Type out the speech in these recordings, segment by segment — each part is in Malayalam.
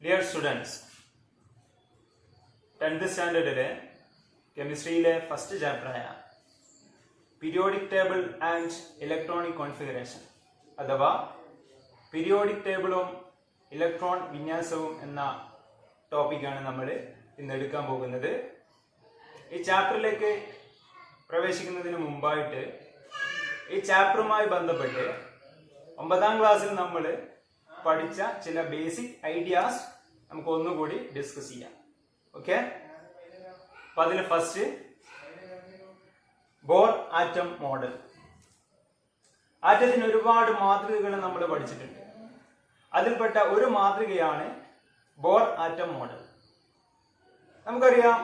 Dear students, 10th standard chemistry first chapter periodic table and electronic configuration അഥവാ പീരിയോഡിക് ടേബിളും ഇലക്ട്രോൺ വിന്യാസവും എന്ന ടോപ്പിക്കാണ് നമ്മൾ ഇന്ന് എടുക്കാൻ പോകുന്നത്. ഈ ചാപ്റ്ററിലേക്ക് പ്രവേശിക്കുന്നതിന് മുമ്പായിട്ട് ഈ ചാപ്റ്ററുമായി ബന്ധപ്പെട്ട് 9ാം ക്ലാസ്സിൽ നമ്മൾ പഠിച്ച ചില ബേസിക് ഐഡിയാസ് നമുക്ക് ഒന്നുകൂടി ഡിസ്കസ് ചെയ്യാം. ഓക്കെ, അപ്പൊ അതിൽ ഫസ്റ്റ് ബോർ ആറ്റം മോഡൽ. ആറ്റത്തിന് ഒരുപാട് മാതൃകകൾ നമ്മൾ പഠിച്ചിട്ടുണ്ട്. അതിൽപ്പെട്ട ഒരു മാതൃകയാണ് ബോർ ആറ്റം മോഡൽ. നമുക്കറിയാം,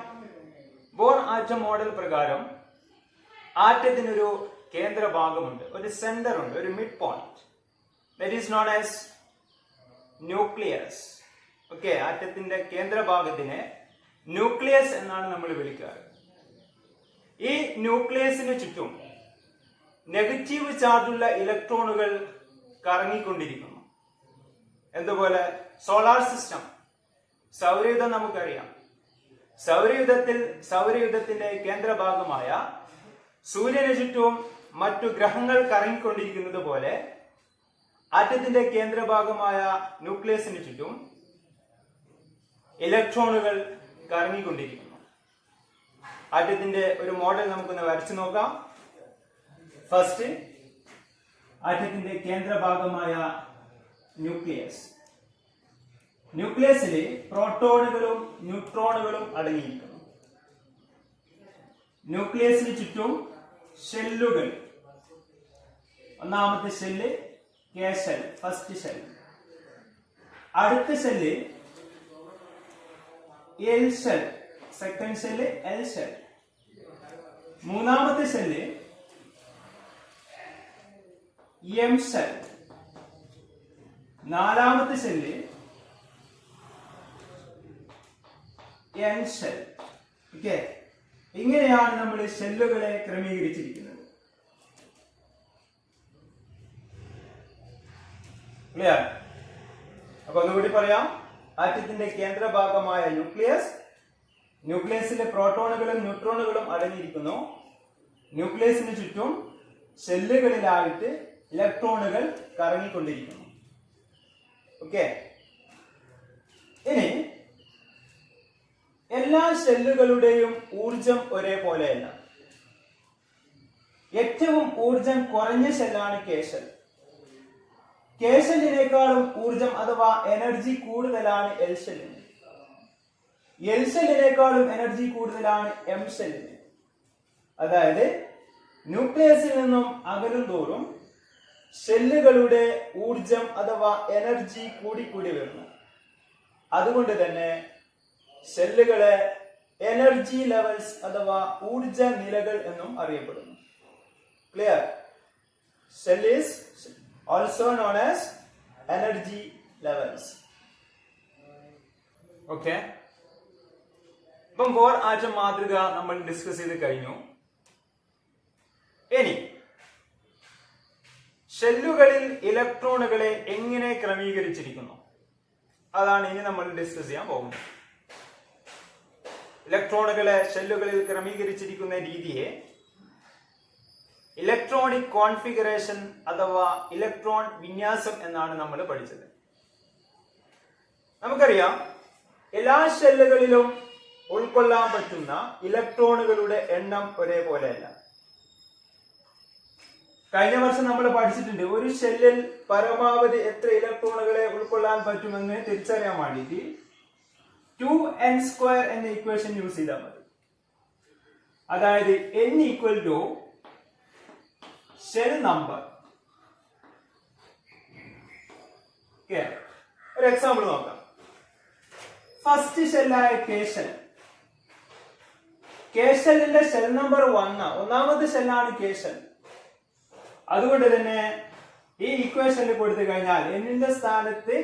ബോർ ആറ്റം മോഡൽ പ്രകാരം ആറ്റത്തിനൊരു കേന്ദ്ര ഭാഗമുണ്ട്, ഒരു സെന്റർ ഉണ്ട്, ഒരു mid point. That is known as nucleus. Okay, ആറ്റത്തിന്റെ കേന്ദ്രഭാഗത്തിനെ ന്യൂക്ലിയസ് എന്നാണ് നമ്മൾ വിളിക്കാറ്. ഈ ന്യൂക്ലിയസിന് ചുറ്റും നെഗറ്റീവ് ചാർജുള്ള ഇലക്ട്രോണുകൾ കറങ്ങിക്കൊണ്ടിരിക്കുന്നു. എന്തുപോലെ? സോളാർ സിസ്റ്റം, സൗരയുധം നമുക്കറിയാം. സൗരയുധത്തിന്റെ കേന്ദ്രഭാഗമായ സൂര്യന് ചുറ്റും മറ്റു ഗ്രഹങ്ങൾ കറങ്ങിക്കൊണ്ടിരിക്കുന്നത് പോലെ ആറ്റത്തിന്റെ കേന്ദ്രഭാഗമായ ന്യൂക്ലിയസിന് ചുറ്റും ഇലക്ട്രോണുകൾ കറങ്ങിക്കൊണ്ടിരിക്കുന്നു. ആറ്റത്തിന്റെ ഒരു മോഡൽ നമുക്കൊന്ന് വരച്ചു നോക്കാം. First, ആറ്റത്തിന്റെ കേന്ദ്രഭാഗമായ nucleus. ന്യൂക്ലിയസിൽ പ്രോട്ടോണുകളും ന്യൂട്രോണുകളും അടങ്ങിയിരിക്കുന്നു. ന്യൂക്ലിയസിന് ചുറ്റും ഷെല്ലുകൾ. ഒന്നാമത്തെ shell K shell, first shell. അടുത്ത shell L shell, second shell L shell. മൂന്നാമത്തെ ഷെല്ല് എം ഷെൽ. നാലാമത്തെ ഷെല്ല് എൻ ഷെൽ. ഓക്കെ, ഇങ്ങനെയാണ് നമ്മൾ ഷെല്ലുകളെ ക്രമീകരിച്ചിരിക്കുന്നത്. ക്ലിയർ? അപ്പൊ ഒന്നുകൂടി പറയാം. ആറ്റത്തിന്റെ കേന്ദ്രഭാഗമായ ന്യൂക്ലിയസ്, ന്യൂക്ലിയസിലെ പ്രോട്ടോണുകളും ന്യൂട്രോണുകളും അടങ്ങിയിരിക്കുന്നു. ന്യൂക്ലിയസിന് ചുറ്റും ഷെല്ലുകളിലായിട്ട് ഇലക്ട്രോണുകൾ കറങ്ങിക്കൊണ്ടിരിക്കുന്നു. ഓക്കെ, ഇനി എല്ലാ ഷെല്ലുകളുടെയും ഊർജം ഒരേപോലെയല്ല. ഏറ്റവും ഊർജം കുറഞ്ഞ ഷെല്ലാണ് കെ ഷെൽ. കെ ഷെല്ലിനേക്കാളും ഊർജം അഥവാ എനർജി കൂടുതലാണ് എൽ ഷെല്ലിന്. എൽ ഷെല്ലിനേക്കാളും എനർജി കൂടുതലാണ് എം ഷെല്ലിന്. അതായത് ന്യൂക്ലിയസിൽ നിന്നും അകലും തോറും ഷെല്ലുകളുടെ ഊർജം അഥവാ എനർജി കൂടിക്കൂടി വരുന്നു. അതുകൊണ്ട് തന്നെ ഷെല്ലുകളെ എനർജി ലെവൽസ് അഥവാ ഊർജ നിലകൾ എന്നും അറിയപ്പെടുന്നു. Clear? Shell is also known as energy levels. Okay, ഇപ്പം ബോർ ആറ്റം മാതൃക നമ്മൾ ഡിസ്കസ് ചെയ്ത് കഴിഞ്ഞു. ഇനി ഷെല്ലുകളിൽ ഇലക്ട്രോണുകളെ എങ്ങനെ ക്രമീകരിച്ചിരിക്കുന്നു, അതാണ് ഇനി നമ്മൾ ഡിസ്കസ് ചെയ്യാൻ പോകുന്നത്. ഇലക്ട്രോണുകളെ ഷെല്ലുകളിൽ ക്രമീകരിച്ചിരിക്കുന്ന രീതിയെ ഇലക്ട്രോണിക് കോൺഫിഗറേഷൻ അഥവാ ഇലക്ട്രോൺ വിന്യാസം എന്നാണ് നമ്മൾ പഠിച്ചത്. നമുക്കറിയാം, എല്ലാ ഷെല്ലുകളിലും ഉൾക്കൊള്ളാൻ പറ്റുന്ന ഇലക്ട്രോണുകളുടെ എണ്ണം ഒരേപോലെയല്ല. കഴിഞ്ഞ വർഷം നമ്മൾ പഠിച്ചിട്ടുണ്ട്, ഒരു ഷെല്ലിൽ പരമാവധി എത്ര ഇലക്ട്രോണുകളെ ഉൾക്കൊള്ളാൻ പറ്റുമെന്ന് തിരിച്ചറിയാൻ വേണ്ടിയിട്ട് 2n² എന്ന ഇക്വേഷൻ യൂസ് ചെയ്താൽ മതി. അതായത് n equal to shell number. ഒരു എക്സാമ്പിൾ നോക്കാം. ഫസ്റ്റ് ഷെല്ലായ കെ ഷെൽ. കെ ഷെല്ലിന്റെ ഷെൽ നമ്പർ 1, ഒന്നാമത്തെ ഷെല്ലാണ് കെ ഷെൽ. അതുകൊണ്ട് തന്നെ ഈ ഇക്വേഷനിൽ കൊടുത്തു കഴിഞ്ഞാൽ എന്നിന്റെ സ്ഥാനത്ത്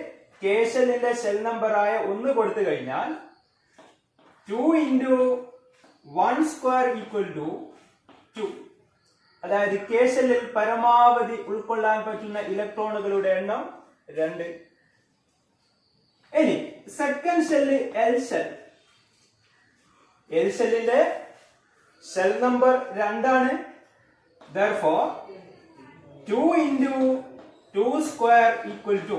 കെ ഷെല്ലിന്റെ ഷെൽ നമ്പറായ 1 കൊടുത്തു കഴിഞ്ഞാൽ 2 × 1² ഈക്വൽ ടു 2. അതായത് കെ ഷെല്ലിൽ പരമാവധി ഉൾക്കൊള്ളാൻ പറ്റുന്ന ഇലക്ട്രോണുകളുടെ എണ്ണം 2. ഇനി second shell L shell. L ഷെല്ലിന്റെ ഷെൽ നമ്പർ 2 ആണ്. Therefore 2 into 2 square equal to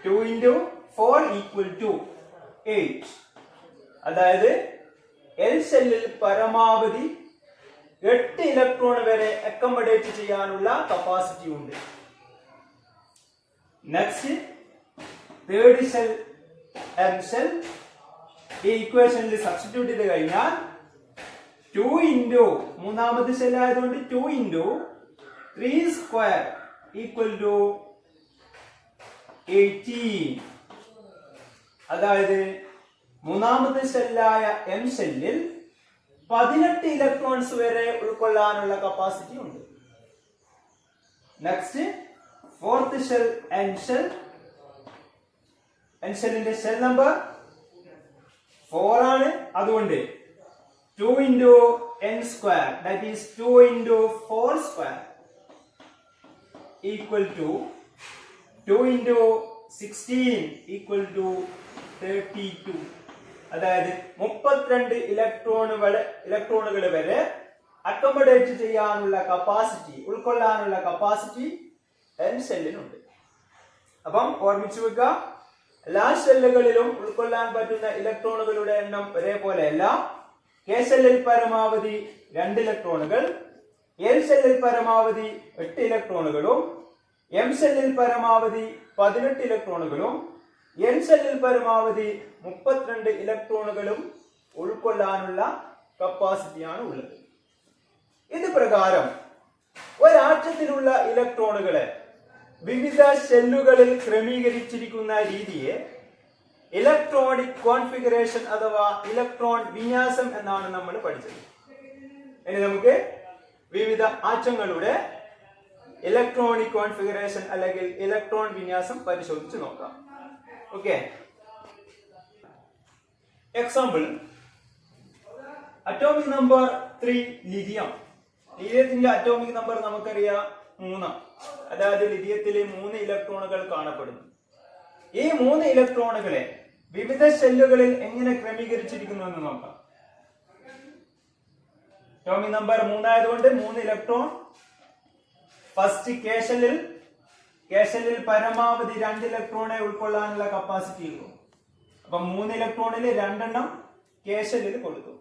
2 into 4 equal to 8. അതായത് എൽ ഷെല്ലിൽ പരമാവധി 8 ഇലക്ട്രോൺ വരെ അക്കോമഡേറ്റ് ചെയ്യാനുള്ള കപ്പാസിറ്റി ഉണ്ട്. Next third shell M shell. ഈ ഇക്വേഷനിൽ സബ്സ്റ്റിറ്റ്യൂട്ട് ചെയ്ത് കഴിഞ്ഞാൽ 2 into മൂന്നാമത്തെ ഷെൽ ആയതുകൊണ്ട് 2 into 3 square equal to 18. അതായത് മൂന്നാമത്തെ ഷെല്ലായ എം ഷെല്ലിൽ 18 ഇലക്ട്രോൺസ് വരെ ഉൾക്കൊള്ളാനുള്ള കപ്പാസിറ്റി ഉണ്ട്. Next fourth shell N shell. N ഷെല്ലിന്റെ ഷെൽ നമ്പർ 4 ആണ്. അതുകൊണ്ട് 2 into n square, that is 2 into 4 square equal to 2 into 16 equal to 32. അതായത് 32 ഇലക്ട്രോണുകൾ വരെ അക്കോമഡേറ്റ് ചെയ്യാനുള്ള കപ്പാസിറ്റി, ഉൾക്കൊള്ളാനുള്ള കപ്പാസിറ്റി എൻ ഷെല്ലിനുണ്ട്. അപ്പം ഓർമ്മിച്ചു വെക്കുക, എല്ലാ ഷെല്ലുകളിലും ഉൾക്കൊള്ളാൻ പറ്റുന്ന ഇലക്ട്രോണുകളുടെ എണ്ണം ഒരേപോലെയല്ല. കെ ഷെല്ലിൽ പരമാവധി 2 ഇലക്ട്രോണുകൾ, എൽ ഷെല്ലിൽ പരമാവധി 8 ഇലക്ട്രോണുകളും, എം ഷെല്ലിൽ പരമാവധി 18 ഇലക്ട്രോണുകളും, എൻ ഷെല്ലിൽ പരമാവധി 32 ഇലക്ട്രോണുകളും ഉൾക്കൊള്ളാനുള്ള കപ്പാസിറ്റിയാണ് ഉള്ളത്. ഇത് പ്രകാരം ഒരാറ്റത്തിലുള്ള ഇലക്ട്രോണുകളെ വിവിധ ഷെല്ലുകളിൽ ക്രമീകരിച്ചിരിക്കുന്ന രീതിയെ ഇലക്ട്രോണിക് കോൺഫിഗറേഷൻ അഥവാ ഇലക്ട്രോൺ വിന്യാസം എന്നാണ് നമ്മൾ പഠിച്ചത്. ഇനി നമുക്ക് വിവിധ ആറ്റങ്ങളുടെ ഇലക്ട്രോണിക് കോൺഫിഗറേഷൻ അല്ലെങ്കിൽ ഇലക്ട്രോൺ വിന്യാസം പരിശോധിച്ച് നോക്കാം. Okay, example atomic number 3 lithium. ലിഥിയത്തിന്റെ അറ്റോമിക് നമ്പർ നമുക്കറിയാം 3. അതായത് ലിഥിയത്തിൽ 3 ഇലക്ട്രോണുകൾ കാണപ്പെടുന്നു. ഈ 3 ഇലക്ട്രോണുകളെ വിവിധ ഷെല്ലുകളിൽ എങ്ങനെ ക്രമീകരിച്ചിരിക്കുന്നു എന്ന് നോക്കാം. അറ്റോമിക് നമ്പർ 3 ആയതുകൊണ്ട് 3 ഇലക്ട്രോൺ. ഫസ്റ്റ് കെ ഷെല്ലിൽ പരമാവധി 2 ഇലക്ട്രോണെ ഉൾക്കൊള്ളാനുള്ള കപ്പാസിറ്റി ഉള്ളൂ. അപ്പൊ 3 ഇലക്ട്രോണിൽ 2 എണ്ണം കെ ഷെല്ലിൽ കൊടുത്തു.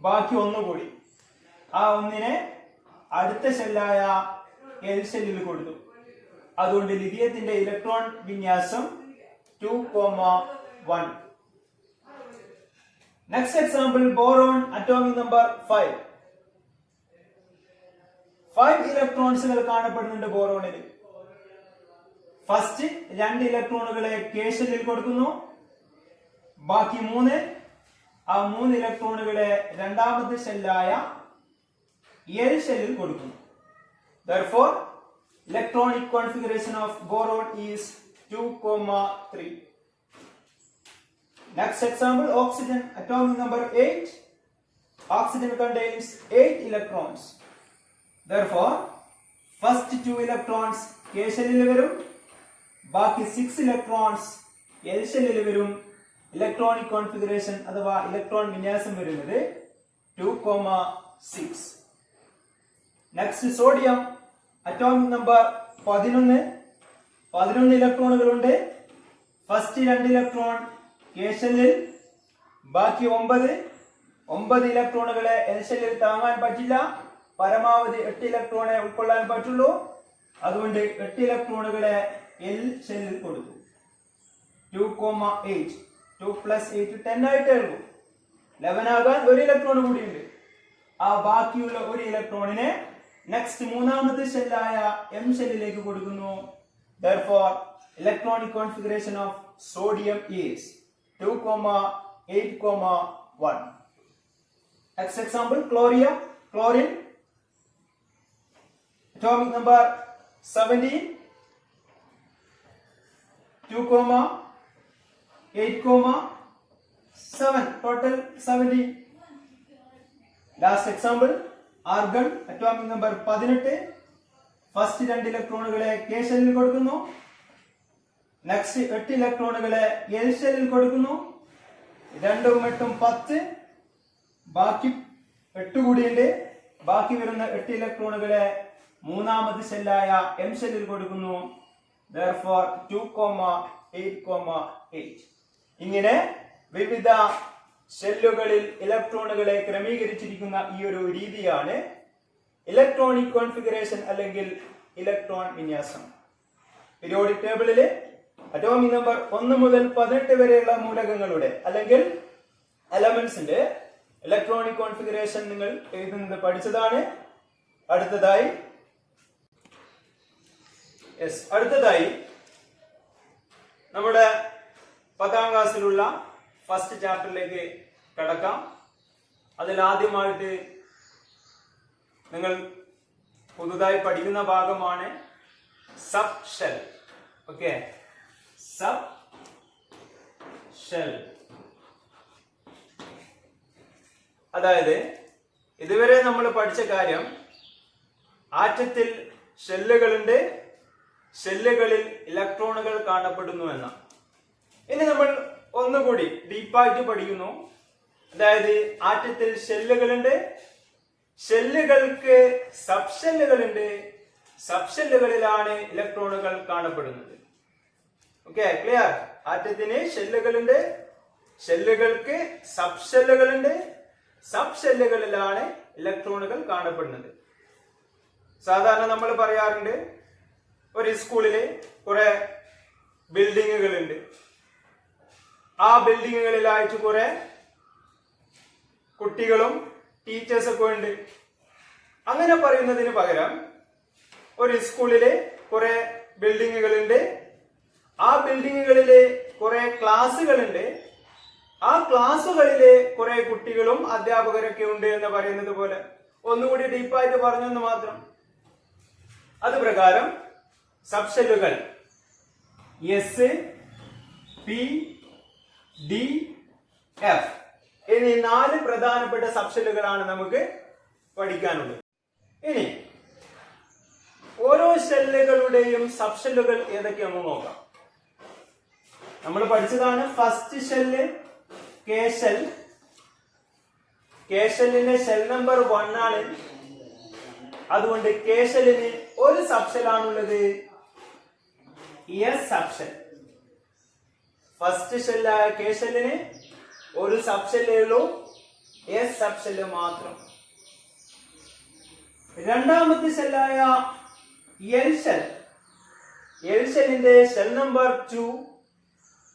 ബാക്കി 1 കൂടി. ആ 1നെ അടുത്ത ഷെല്ലായ എൽ ഷെല്ലിൽ കൊടുത്തു. അതുകൊണ്ട് ലിഥിയത്തിന്റെ ഇലക്ട്രോൺ വിന്യാസം 2,1. Next example boron atomic number 5. 5 ഇലക്ട്രോൺസുകൾ കാണപ്പെടുന്നുണ്ട് ബോറോണിൽ. ഫസ്റ്റ് 2 ഇലക്ട്രോണുകളെ കെ ഷെല്ലിൽ കൊടുക്കുന്നു. ബാക്കി 3, ആ 3 ഇലക്ട്രോണുകളെ രണ്ടാമത്തെ ഷെല്ലായ എൽ ഷെല്ലിൽ കൊടുക്കുന്നു. Therefore electronic configuration of boron is 2,3. Next example, oxygen atomic number 8. Oxygen contains 8 electrons. Therefore first 2 electrons K shellil varum, baaki 6 electrons L shellil varum. Electronic configuration athava electron vinyasam varunathu 2,6. Next sodium atomic number 11. 11 ഇലക്ട്രോണുകളുണ്ട്. ഫസ്റ്റ് 2 ഇലക്ട്രോൺ കെ ഷെല്ലിൽ, ബാക്കി 9 ഇലക്ട്രോണുകളെ എൽ ഷെല്ലിൽ താങ്ങാൻ പറ്റില്ല. പരമാവധി 8 ഇലക്ട്രോണെ ഉൾക്കൊള്ളാൻ പറ്റുള്ളൂ. അതുകൊണ്ട് 8 ഇലക്ട്രോണുകളെ എൽ ഷെല്ലിൽ കൊടുത്തു. 2,8. 2 plus 8 10 ആയിട്ടേ ഉള്ളൂ. 11 ആകാൻ 1 ഇലക്ട്രോൺ കൂടിയുണ്ട്. ആ ബാക്കിയുള്ള 1 ഇലക്ട്രോണിനെ നെക്സ്റ്റ് മൂന്നാമത്തെ ഷെല്ലായ എം ഷെല്ലിലേക്ക് കൊടുക്കുന്നു. Therefore electronic configuration of sodium is 2,8,1. Next example, chlorine atomic number 17. 2,8,7, total 17. Last example, argon atomic number 18. First 2 ഇലക്ട്രോണുകളെ കെ ഷെല്ലിൽ കൊടുക്കുന്നു. നെക്സ്റ്റ് 8 ഇലക്ട്രോണുകളെ എൽ ഷെല്ലിൽ കൊടുക്കുന്നു. 2 ഉം 8 ഉം 10, ബാക്കി 8 കൂടിയുണ്ട്. ബാക്കി വരുന്ന 8 ഇലക്ട്രോണുകളെ മൂന്നാമത് ഷെല്ലായ എം ഷെല്ലിൽ കൊടുക്കുന്നു. therefore 2,8,8. ഇങ്ങനെ വിവിധ ഷെല്ലുകളിൽ ഇലക്ട്രോണുകളെ ക്രമീകരിച്ചിരിക്കുന്ന ഈ ഒരു രീതിയാണ് ഇലക്ട്രോണിക് കോൺഫിഗറേഷൻ അല്ലെങ്കിൽ ഇലക്ട്രോൺ വിന്യാസം. പീരിയോഡിക് ടേബിളില് അറ്റോമിക് നമ്പർ 1 മുതൽ 18 വരെയുള്ള മൂലകങ്ങളുടെ അല്ലെങ്കിൽ എലമെന്റ്സിന്റെ ഇലക്ട്രോണിക് കോൺഫിഗറേഷൻ നിങ്ങൾ എഴുതുന്നത് പഠിച്ചതാണ്. അടുത്തതായി നമ്മുടെ 10ാം ക്ലാസ്സിലുള്ള ഫസ്റ്റ് ചാപ്റ്ററിലേക്ക് കടക്കാം. അതിൽ ആദ്യമായിട്ട് നിങ്ങൾ പുതുതായി പഠിക്കുന്ന ഭാഗമാണ് sub shell. Okay, sub shell. അതായത് ഇതുവരെ നമ്മൾ പഠിച്ച കാര്യം ആറ്റത്തിൽ ഷെല്ലുകളുണ്ട്, ഷെല്ലുകളിൽ ഇലക്ട്രോണുകൾ കാണപ്പെടുന്നു എന്ന. ഇനി നമ്മൾ ഒന്നുകൂടി ഡീപ്പായിട്ട് പഠിക്കുന്നു. അതായത് ആറ്റത്തിൽ ഷെല്ലുകളുണ്ട്, ഷെല്ലുകൾക്ക് സബ് ഷെല്ലുകളുണ്ട്, സബ് ഷെല്ലുകളിലാണ് ഇലക്ട്രോണുകൾ കാണപ്പെടുന്നത്. Okay, clear? ആറ്റത്തിന് ഷെല്ലുകളുണ്ട്, ഷെല്ലുകൾക്ക് സബ് ഷെല്ലുകളുണ്ട്, സബ് ഷെല്ലുകളിലാണ് ഇലക്ട്രോണുകൾ കാണപ്പെടുന്നത്. സാധാരണ നമ്മൾ പറയാറുണ്ട് ഒരു സ്കൂളില് കുറെ ബിൽഡിങ്ങുകളുണ്ട്, ആ ബിൽഡിങ്ങുകളിലായിട്ട് കുറെ കുട്ടികളും ടീച്ചേഴ്സൊക്കെ ഉണ്ട്. അങ്ങനെ പറയുന്നതിന് പകരം ഒരു സ്കൂളില് കുറെ ബിൽഡിങ്ങുകളുണ്ട്, ആ ബിൽഡിങ്ങുകളില് കുറെ ക്ലാസ്സുകളുണ്ട്, ആ ക്ലാസ്സുകളില് കുറെ കുട്ടികളും അധ്യാപകരൊക്കെ ഉണ്ട് എന്ന് പറയുന്നത് പോലെ ഒന്നുകൂടി ഡീപ്പായിട്ട് പറഞ്ഞെന്ന് മാത്രം. അത് പ്രകാരം സബ് ഷെല്ലുകൾ എസ്, പി, ഡി, എഫ് എന്നീ 4 പ്രധാനപ്പെട്ട സബ് ഷെല്ലുകളാണ് നമുക്ക് പഠിക്കാനുള്ളത്. ഇനി ഓരോ ഷെല്ലുകളുടെയും സബ് ഷെല്ലുകൾ ഏതൊക്കെയാണെന്ന് നോക്കാം. നമ്മൾ പഠിച്ചതാണ് first shell K shell. K ഷെല്ലിന്റെ ഷെൽ നമ്പർ 1 ആണ്. അതുകൊണ്ട് കെ ഷെല്ലിന് ഒരു സബ് ഷെൽ ആണുള്ളത്, എസ് സബ് ഷെൽ. ഫസ്റ്റ് ഷെല്ലായ കെ ഷെല്ലിന് ഒരു സബ് ഷെല്ലേ ഉള്ളൂ, എസ് സബ് ഷെല്ല് മാത്രം. രണ്ടാമത്തെ ഷെല്ലായ എൽ ഷെൽ. എൽ ഷെല്ലിന്റെ ഷെൽ നമ്പർ 2.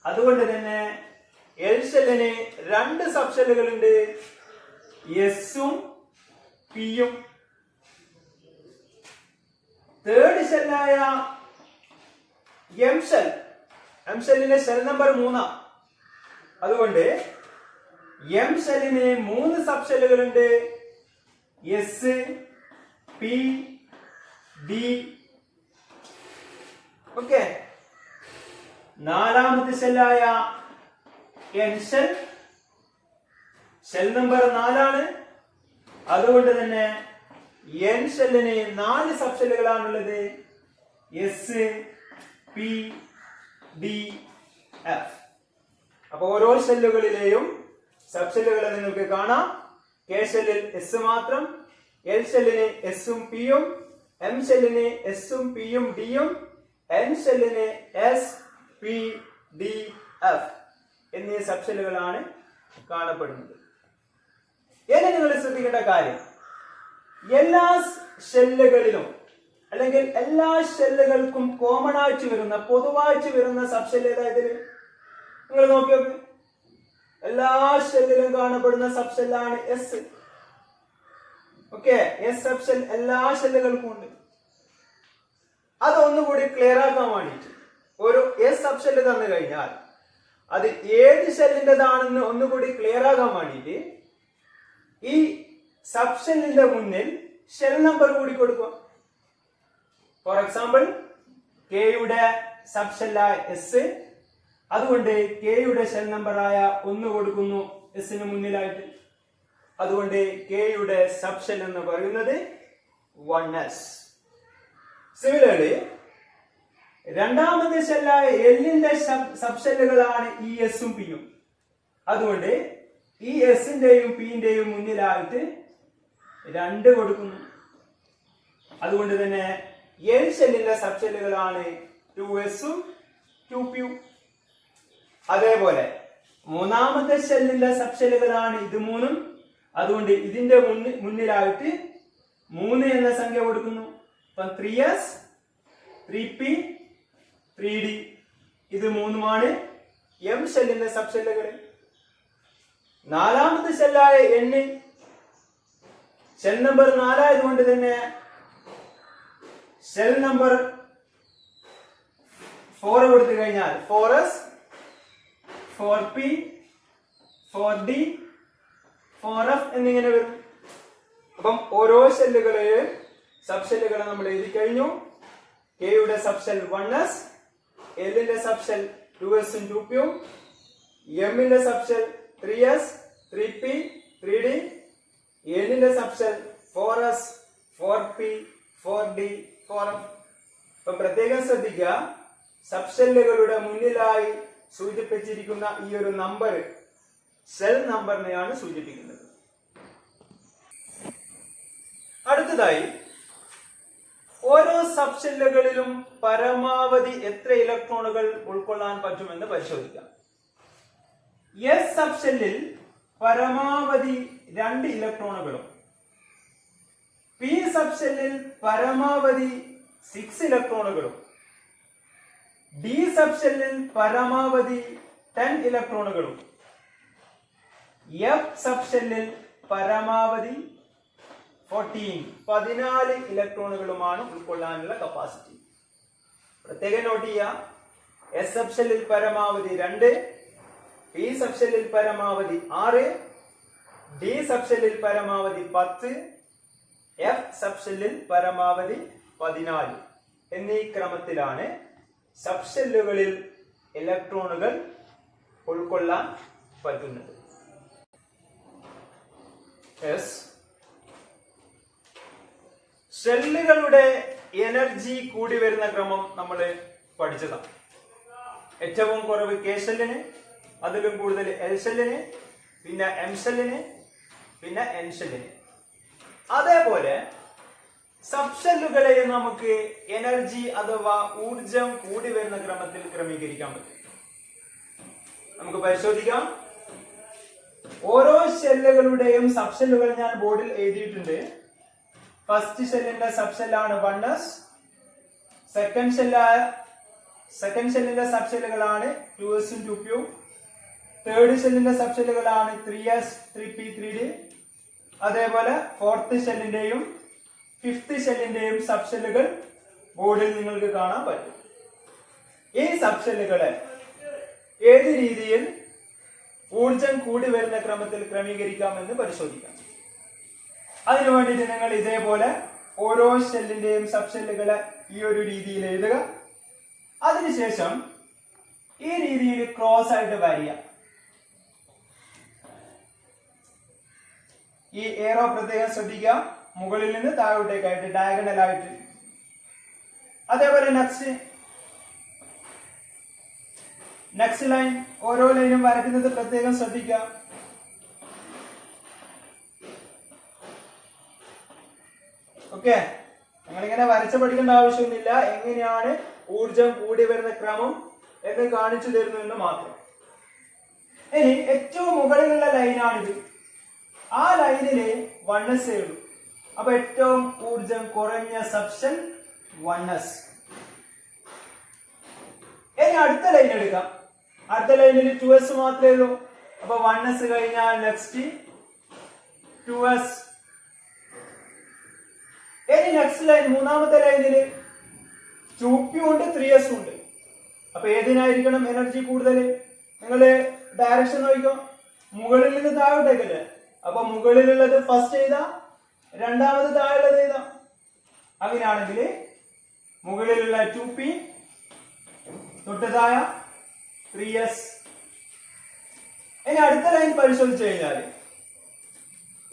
അതുകൊണ്ട് തന്നെ എൽ ഷെല്ലിന് 2 സബ് ഷെല്ലുകളുണ്ട്, എസും പിയും. തേർഡ് ഷെല്ലായ എം ഷെൽ. എം ഷെല്ലിന്റെ ഷെൽ നമ്പർ 3. അതുകൊണ്ട് എം ഷെല്ലിന് 3 സബ് ഷെല്ലുകളുണ്ട്, എസ്, പി, ഡി. ഓക്കെ. നാലാമത്തെ ഷെല്ലായ എൻ ഷെൽ. ഷെൽ നമ്പർ 4 ആണ്. അതുകൊണ്ട് തന്നെ എൻ ഷെല്ലിന് 4 സബ് ഷെല്ലുകളാണുള്ളത്, എസ്, പി, ഡി, എഫ്. അപ്പൊ ഓരോ ഷെല്ലുകളിലെയും സബ് ഷെല്ലുകളെ നിങ്ങൾക്ക് കാണാം. കെ ഷെല്ലിൽ എസ് മാത്രം, എൽ ഷെല്ലിന് എസും പിയും, എം ഷെല്ലിന് എസും പിയും ഡിയും, എൻ ഷെല്ലിന് എസ്, പി, ഡി, എഫ് എന്നീ സബ് ഷെല്ലുകളാണ് കാണപ്പെടുന്നത്. ഇനി നിങ്ങൾ ശ്രദ്ധിക്കേണ്ട കാര്യം, എല്ലാ ഷെല്ലുകളിലും അല്ലെങ്കിൽ എല്ലാ ഷെല്ലുകൾക്കും കോമൺ ആയിട്ട് വരുന്ന, പൊതുവായിട്ട് വരുന്ന സബ് ഷെല്ല് ഏതായത് നിങ്ങൾ നോക്കി നോക്ക്. എല്ലാ ഷെല്ലിലും കാണപ്പെടുന്ന സബ് ഷെല്ലാണ് എസ്. ഓക്കെ, എസ് സബ് ഷെൽ എല്ലാ ഷെല്ലുകൾക്കും ഉണ്ട്. അതൊന്നുകൂടി ക്ലിയർ ആക്കാൻ വേണ്ടിയിട്ട് ഒരു എസ് സബ് ഷെല്ല് തന്നു കഴിഞ്ഞാൽ അത് ഏത് ഷെല്ലിൻ്റെതാണെന്ന് ഒന്നുകൂടി ക്ലിയർ ആകാൻ വേണ്ടിയിട്ട് ഈ സബ് ഷെല്ലിന്റെ മുന്നിൽ ഷെൽ നമ്പർ കൂടി കൊടുക്കുക. ഫോർ എക്സാമ്പിൾ കെയുടെ സബ് ഷെല്ലായ എസ്, അതുകൊണ്ട് കെയുടെ ഷെൽ നമ്പറായ 1 കൊടുക്കുന്നു എസിന് മുന്നിലായിട്ട്. അതുകൊണ്ട് കെയുടെ സബ് ഷെൽ എന്ന് പറയുന്നത് 1s. സിമിലർലി രണ്ടാമത്തെ ഷെല്ലായ എല്ലിന്റെ സബ്ഷെല്ലുകളാണ് ഈ എസും പിയും. അതുകൊണ്ട് ഈ എസിന്റെയും പിന്റെയും മുന്നിലായിട്ട് 2 കൊടുക്കുന്നു. അതുകൊണ്ട് തന്നെ എൽ ഷെല്ലിന്റെ സബ്ഷെല്ലുകളാണ് 2s ഉം 2p ഉം. അതേപോലെ മൂന്നാമത്തെ ഷെല്ലിന്റെ സബ്ഷെല്ലുകളാണ് ഇത് 3ഉം. അതുകൊണ്ട് ഇതിന്റെ മുന്നിലായിട്ട് 3 എന്ന സംഖ്യ കൊടുക്കുന്നു. അപ്പം 3s 3p 3d ഇത് 3ഉമാണ് എം ഷെല്ലിന്റെ സബ്ഷെല്ലുകൾ. നാലാമത്തെ ഷെല്ലായ n ഷെൽ നമ്പർ 4 ആയതുകൊണ്ട് തന്നെ ഷെൽ നമ്പർ 4 കൊടുത്തു കഴിഞ്ഞാൽ 4s 4p 4d 4f എന്നിങ്ങനെ വരും. അപ്പം ഓരോ ഷെല്ലുകളെയും സബ്ഷെല്ലുകളെ നമ്മൾ എഴുതി കഴിഞ്ഞു. കെയുടെ സബ്ഷെൽ 1s, എല്ലിന്റെ സബ്ഷെൽ 2s ഉം 2p ഉം, എമ്മിന്റെ സബ്ഷെൽ 3s 3p 3d, എന്നിന്റെ subshell 4s 4p 4d 4f. അപ്പൊ പ്രത്യേകം ശ്രദ്ധിക്കുക, സബ്ഷെല്ലുകളുടെ മുന്നിലായി സൂചിപ്പിച്ചിരിക്കുന്ന ഈ ഒരു നമ്പർ ഷെൽ നമ്പറിനെയാണ് സൂചിപ്പിക്കുന്നത്. അടുത്തതായി ഓരോ സബ്ഷെല്ലുകളിലും പരമാവധി എത്ര ഇലക്ട്രോണുകൾ ഉൾക്കൊള്ളാൻ പറ്റുമെന്ന് പരിശോധിക്കാം. എസ് സബ്ഷെല്ലിൽ പരമാവധി 2 ഇലക്ട്രോണുകളും, പി സബ്ഷെല്ലിൽ പരമാവധി 6 ഇലക്ട്രോണുകളും, ഡി സബ്ഷെല്ലിൽ പരമാവധി 10 ഇലക്ട്രോണുകളും, എഫ് സബ്ഷെല്ലിൽ പരമാവധി 14 ഇലക്ട്രോണുകളുമാണ് ഉൾക്കൊള്ളാനുള്ള കപ്പാസിറ്റി. പ്രത്യേകം നോട്ട് ചെയ്യുക, എസ് സബ്ഷെല്ലിൽ പരമാവധി 2, പി സബ്ഷെല്ലിൽ പരമാവധി 6, ഡി സബ്ഷെല്ലിൽ പരമാവധി 10, എഫ് സബ്ഷെല്ലിൽ പരമാവധി 14 എന്നീ ക്രമത്തിലാണ് സബ്ഷെല്ലുകളിൽ ഇലക്ട്രോണുകൾ ഉൾക്കൊള്ളാൻ പറ്റുന്നത്. ഷെല്ലുകളുടെ എനർജി കൂടി വരുന്ന ക്രമം നമ്മൾ പഠിച്ചതാണ്. ഏറ്റവും കുറവ് കെ ഷെല്ലിന്, അതിലും കൂടുതൽ എൽ ഷെല്ലിന്, പിന്നെ എം ഷെല്ലിന്, പിന്നെ എൻ ഷെല്ലിന്. അതേപോലെ സബ്ഷെല്ലുകളെ നമുക്ക് എനർജി അഥവാ ഊർജം കൂടി വരുന്ന ക്രമത്തിൽ ക്രമീകരിക്കാൻ പറ്റും. നമുക്ക് പരിശോധിക്കാം. ഓരോ ഷെല്ലുകളുടെയും സബ്ഷെല്ലുകൾ ഞാൻ ബോർഡിൽ എഴുതിയിട്ടുണ്ട്. ഫസ്റ്റ് ഷെല്ലിന്റെ സബ്ഷെല്ലാണ് 1s, സെക്കൻഡ് ഷെല്ലിന്റെ സബ്ഷെല്ലുകളാണ് 2s ഉം 2p ഉം, തേർഡ് ഷെല്ലിന്റെ സബ്ഷെല്ലുകളാണ് 3s 3p 3d. അതേപോലെ ഫോർത്ത് ഷെല്ലിന്റെയും ഫിഫ്ത് ഷെല്ലിന്റെയും സബ്ഷെല്ലുകൾ ബോർഡിൽ നിങ്ങൾക്ക് കാണാൻ പറ്റും. ഈ സബ്ഷെല്ലുകളെ ഏത് രീതിയിൽ ഊർജം കൂടി വരുന്ന ക്രമത്തിൽ ക്രമീകരിക്കാമെന്ന് പരിശോധിക്കാം. അതിനു വേണ്ടിയിട്ട് നിങ്ങൾ ഇതേപോലെ ഓരോ ഷെല്ലിന്റെയും സബ്ഷെല്ലുകളെ ഈ ഒരു രീതിയിൽ എഴുതുക. അതിനുശേഷം ഈ രീതിയിൽ ക്രോസ് ആയിട്ട് വരിക. ഈ ഏറോ പ്രത്യേകം ശ്രദ്ധിക്കുക, മുകളിൽ നിന്ന് താഴോട്ടേക്കായിട്ട് ഡയഗണൽ ആയിട്ട്. അതേപോലെ നെക്സ്റ്റ് ലൈൻ, ഓരോ ലൈനും വരയ്ക്കുന്നത് പ്രത്യേകം ശ്രദ്ധിക്കുക. ഓക്കെ, നിങ്ങളിങ്ങനെ വരച്ച് പഠിക്കേണ്ട ആവശ്യമൊന്നുമില്ല. എങ്ങനെയാണ് ഊർജം കൂടി വരുന്ന ക്രമം എന്ന് കാണിച്ചു തരുന്നു എന്ന് മാത്രം. ഇനി ഏറ്റവും മുകളിലുള്ള ലൈനാണിത്. ആ ലൈനില് 1s ഉള്ളൂ. അപ്പൊ ഏറ്റവും ഊർജം കുറഞ്ഞ സബ്ഷെൽ 1s. ഇനി അടുത്ത ലൈൻ എടുക്കാം. അടുത്ത ലൈനിൽ 2s മാത്രമേ ഉള്ളൂ. അപ്പൊ 1s കഴിഞ്ഞാൽ നെക്സ്റ്റ് 2s. ഇനി നെക്സ്റ്റ് ലൈൻ, മൂന്നാമത്തെ ലൈനില് 2p ഉണ്ട് 3s ഉണ്ട്. അപ്പൊ ഏതിനായിരിക്കണം എനർജി കൂടുതൽ? നിങ്ങള് ഡയറക്ഷൻ നോക്കിക്കോ, മുകളിൽ നിന്ന് താഴോട്ടേക്കല്ലേ. അപ്പൊ മുകളിലുള്ളത് ഫസ്റ്റ് എഴുതാം, രണ്ടാമത് താഴെയുള്ളത് എഴുതാം. അങ്ങനെയാണെങ്കിൽ മുകളിലുള്ള 2p, തൊട്ടതായ 3s. ഇനി അടുത്ത ലൈൻ പരിശോധിച്ചു കഴിഞ്ഞാൽ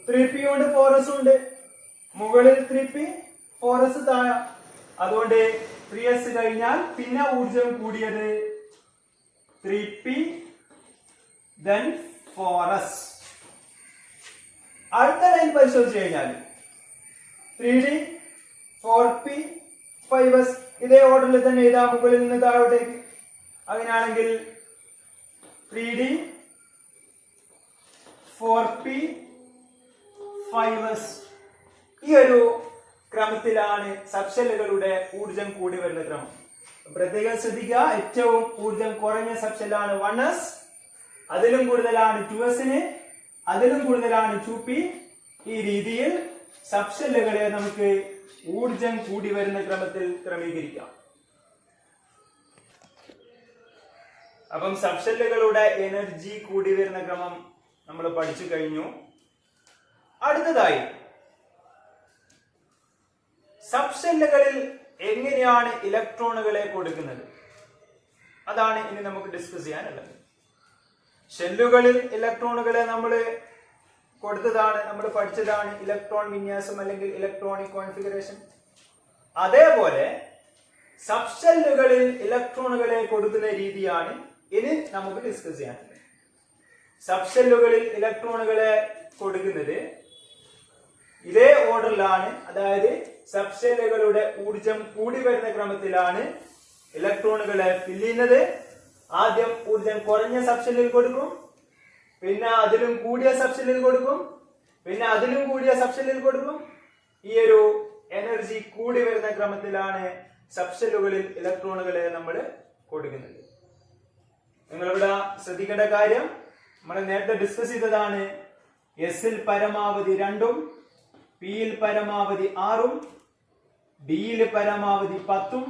3p ഉണ്ട് 4s ഉണ്ട്. മുകളിൽ 3p 4s താഴെ. അതുകൊണ്ട് 3s കഴിഞ്ഞാൽ പിന്നെ ഊർജം കൂടിയത് 3p then 4s. അടുത്ത ലൈൻ പരിശോധിച്ചു കഴിഞ്ഞാൽ 3d 4p 5s ഇതേ ഓർഡറിൽ തന്നെ എഴുതാ മുകളിൽ നിന്ന് താഴോട്ടേക്ക്. അങ്ങനെയാണെങ്കിൽ 3d 4p 5s ഈ ഒരു ക്രമത്തിലാണ് സബ്ഷെല്ലുകളുടെ ഊർജം കൂടി വരുന്ന ക്രമം. പ്രത്യേകം ശ്രദ്ധിക്കുക, ഏറ്റവും ഊർജം കുറഞ്ഞ സബ്ഷെല്ലാണ് 1s, അതിലും കൂടുതലാണ് 2s, അതിലും കൂടുതലാണ് 2p. ഈ രീതിയിൽ സബ്ഷെല്ലുകളെ നമുക്ക് ഊർജം കൂടി വരുന്ന ക്രമത്തിൽ ക്രമീകരിക്കാം. അപ്പം സബ്ഷെല്ലുകളുടെ എനർജി കൂടി വരുന്ന ക്രമം നമ്മൾ പഠിച്ചു കഴിഞ്ഞു. അടുത്തതായി സബ്ഷെല്ലുകളിൽ എങ്ങനെയാണ് ഇലക്ട്രോണുകളെ കൊടുക്കുന്നത്, അതാണ് ഇനി നമുക്ക് ഡിസ്കസ് ചെയ്യാനുള്ളത്. ഷെല്ലുകളിൽ ഇലക്ട്രോണുകളെ നമ്മൾ കൊടുത്തതാണ്, നമ്മൾ പഠിച്ചതാണ് ഇലക്ട്രോൺ വിന്യാസം അല്ലെങ്കിൽ ഇലക്ട്രോണിക് കോൺഫിഗറേഷൻ. അതേപോലെ സബ്ഷെല്ലുകളിൽ ഇലക്ട്രോണുകളെ കൊടുക്കുന്ന രീതിയാണ് ഇനി നമുക്ക് ഡിസ്കസ് ചെയ്യാനുള്ളത്. സബ്ഷെല്ലുകളിൽ ഇലക്ട്രോണുകളെ കൊടുക്കുന്നത് ഇതേ ഓർഡറിലാണ്, അതായത് സബ്ഷെല്ലുകളുടെ ഊർജം കൂടി വരുന്ന ക്രമത്തിലാണ് ഇലക്ട്രോണുകളെ ഫിൽ ചെയ്യുന്നത്. ആദ്യം ഊർജം കുറഞ്ഞ സബ്ഷെല്ലിൽ കൊടുക്കും, പിന്നെ അതിലും കൂടിയ സബ്ഷെല്ലിൽ കൊടുക്കും, പിന്നെ അതിലും കൂടിയ സബ്ഷെല്ലിൽ കൊടുക്കും. ഈ ഒരു എനർജി കൂടി വരുന്ന ക്രമത്തിലാണ് സബ്ഷെല്ലുകളിൽ ഇലക്ട്രോണുകളെ നമ്മൾ കൊടുക്കുന്നത്. നിങ്ങളിവിടെ ശ്രദ്ധിക്കേണ്ട കാര്യം, നമ്മൾ നേരത്തെ ഡിസ്കസ് ചെയ്തതാണ്, എസിൽ പരമാവധി 2ഉം പിയിൽ പരമാവധി 6ഉം ഡിയിൽ പരമാവധി 10ഉം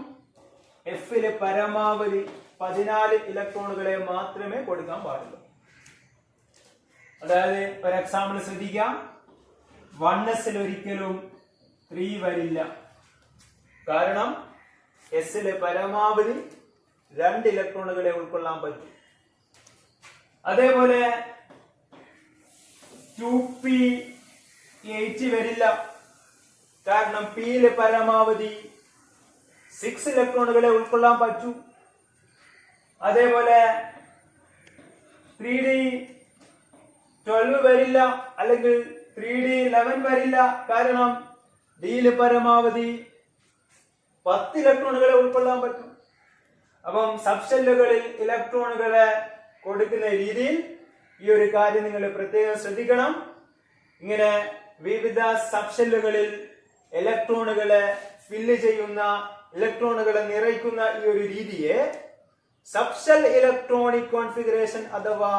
എഫില് പരമാവധി 14 ഇലക്ട്രോണുകളെ മാത്രമേ കൊടുക്കാൻ പാടുള്ളൂ. അതായത് ഒരു എക്സാമ്പിൾ ശ്രദ്ധിക്കാം, 1s ഒരിക്കലും 3 വരില്ല, കാരണം എസില് പരമാവധി 2 ഇലക്ട്രോണുകളെ ഉൾക്കൊള്ളാൻ പറ്റും. അതേപോലെ 2p8 വരില്ല, കാരണം പിയില് പരമാവധി 6 ഇലക്ട്രോണുകളെ ഉൾക്കൊള്ളാൻ പറ്റൂ. അതേപോലെ 3d12 വരില്ല, അല്ലെങ്കിൽ 3d11 വരില്ല, കാരണം ഡിയിൽ പരമാവധി 10 ഇലക്ട്രോണുകളെ ഉൾക്കൊള്ളാൻ പറ്റും. അപ്പം സബ്ഷെല്ലുകളിൽ ഇലക്ട്രോണുകളെ കൊടുക്കുന്ന രീതിയിൽ ഈ ഒരു കാര്യം നിങ്ങൾ പ്രത്യേകം ശ്രദ്ധിക്കണം. ഇങ്ങനെ വിവിധ സബ്ഷെല്ലുകളിൽ ഇലക്ട്രോണുകളെ ഫില്ല് ചെയ്യുന്ന, ഇലക്ട്രോണുകളെ നിറയ്ക്കുന്ന ഈ ഒരു രീതിയെ സബ്ഷെൽ ഇലക്ട്രോണിക് കോൺഫിഗറേഷൻ അഥവാ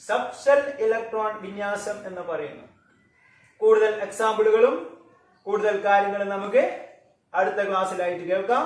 സബ്ഷെൽ ഇലക്ട്രോൺ വിന്യാസം എന്ന് പറയുന്നു. കൂടുതൽ എക്സാമ്പിളുകളും കൂടുതൽ കാര്യങ്ങളും നമുക്ക് അടുത്ത ക്ലാസ്സിലായിട്ട് കേൾക്കാം.